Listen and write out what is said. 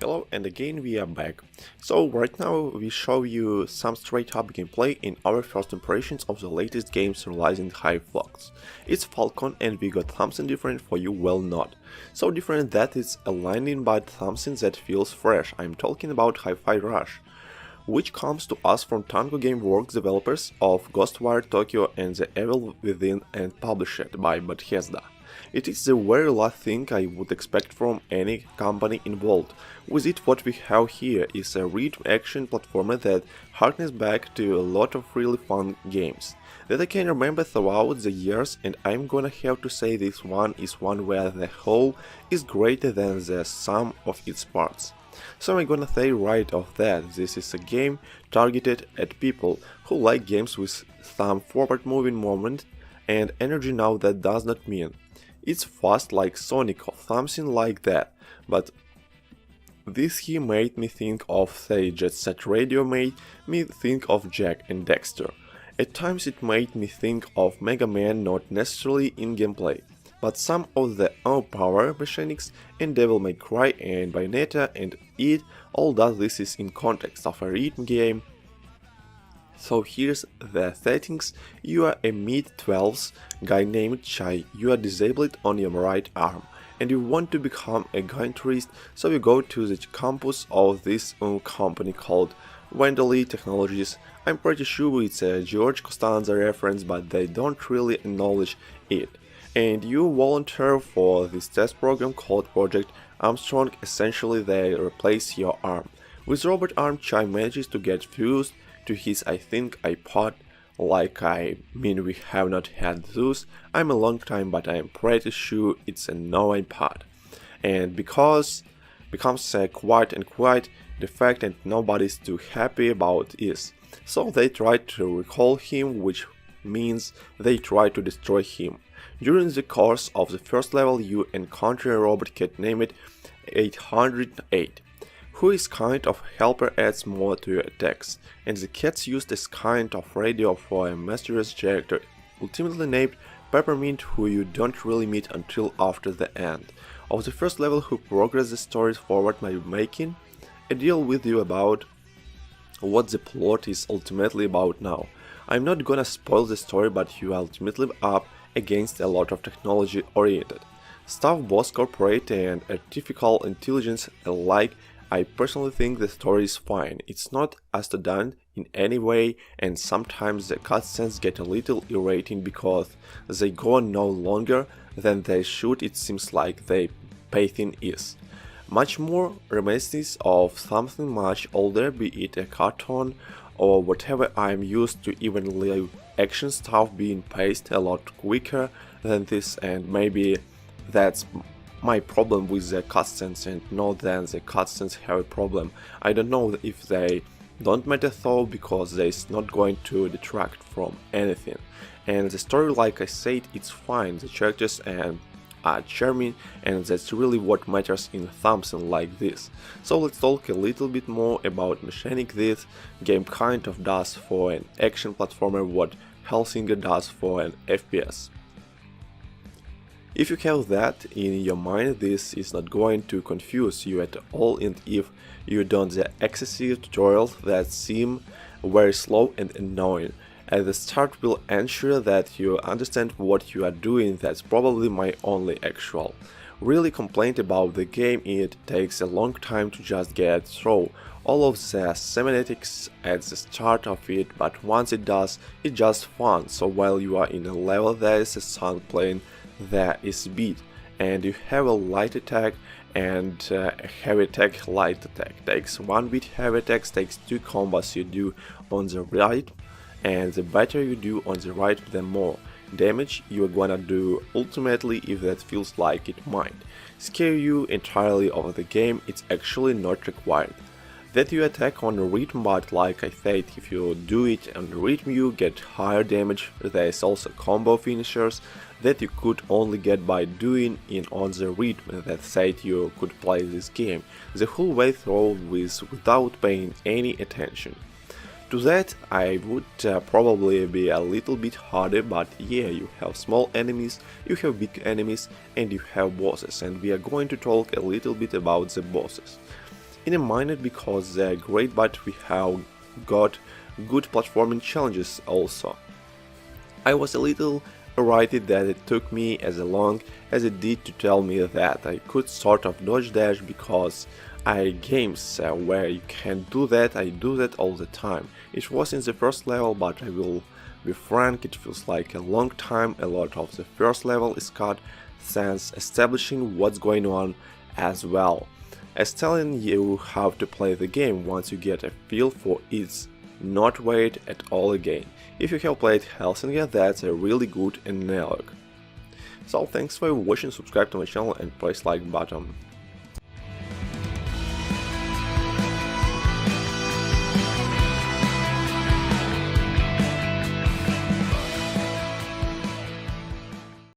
Hello, and again we are back. So right now we show you some straight up gameplay in our first impressions of the latest games released in Hyflux. It's Falcon and we got something different for you, well not. So different that it's aligning by something that feels fresh. I'm talking about Hi-Fi Rush, which comes to us from Tango Gameworks, developers of Ghostwire Tokyo and The Evil Within, and published by Bethesda. It is the very last thing I would expect from any company involved. With it, what we have here is a rhythm action platformer that harkens back to a lot of really fun games that I can remember throughout the years, and I'm gonna have to say this one is one where the whole is greater than the sum of its parts. So I'm gonna say right off that this is a game targeted at people who like games with some forward moving moment and energy. Now that does not mean it's fast like Sonic or something like that, but this here made me think of, say, Jet Set Radio made me think of Jak and Daxter. At times it made me think of Mega Man, not necessarily in gameplay, but some of the power mechanics in Devil May Cry and Bayonetta, and it all does this is in context of a rhythm game. So here's the settings. You are a mid-12s guy named Chai, you are disabled on your right arm, and you want to become a guitarist, so you go to the campus of this company called Wendley Technologies. I'm pretty sure it's a George Costanza reference, but they don't really acknowledge it. And you volunteer for this test program called Project Armstrong. Essentially they replace your arm. With robot arm, Chai manages to get fused to his, I think, iPod. We have not had those. I'm a long time, but I'm pretty sure it's a no iPod. And because becomes quiet and quiet, the fact that nobody's too happy about is. So they try to recall him, which means they try to destroy him. During the course of the first level you encounter a robot cat named 808. Who is kind of helper, adds more to your attacks, and the cat's used as kind of radio for a mysterious character, ultimately named Peppermint, who you don't really meet until after the end of the first level, who progress the story forward by making a deal with you about what the plot is ultimately about now. I'm not gonna spoil the story, but you are ultimately up against a lot of technology oriented stuff, both corporate and artificial intelligence alike. I personally think the story is fine. It's not astrodon in any way, and sometimes the cutscenes get a little irritating because they go on no longer than they should. It seems like the pacing is much more reminiscent of something much older, be it a cartoon or whatever. I'm used to even live action stuff being paced a lot quicker than this, and maybe that's my problem with the cutscenes, and not that the cutscenes have a problem. I don't know if they don't matter though, because they're not going to detract from anything. And the story, like I said, it's fine. The characters and are charming, and that's really what matters in something like this. So let's talk a little bit more about mechanic this game kind of does for an action platformer what Hellsinger does for an FPS. If you have that in your mind, this is not going to confuse you at all, and if you don't the excessive tutorials that seem very slow and annoying at the start will ensure that you understand what you are doing. That's probably my only actual really complaint about the game. It takes a long time to just get through all of the semantics at the start of it, but once it does, it's just fun. So while you are in a level, there is a song playing, there is beat, and you have a light attack and a heavy attack. Light attack takes 1 beat, heavy attack takes 2 combos you do on the right, and the better you do on the right, the more damage you are gonna do ultimately. If that feels like it might scare you entirely over the game, it's actually not required that you attack on the rhythm, but like I said, if you do it on the rhythm you get higher damage. There is also combo finishers that you could only get by doing it on the rhythm. That said, you could play this game the whole way through without paying any attention to that. I would probably be a little bit harder, but yeah, you have small enemies, you have big enemies, and you have bosses, and we are going to talk a little bit about the bosses. In a minor because they're great, but we have got good platforming challenges also. I was a little worried that it took me as long as it did to tell me that I could sort of dodge dash, because games where you can do that, I do that all the time. It was in the first level, but I will be frank, it feels like a long time. A lot of the first level is cut since establishing what's going on as well as telling you how to play the game. Once you get a feel for it's not wait at all again. If you have played Helsinger, that's a really good analog. So thanks for watching, subscribe to my channel and press like button.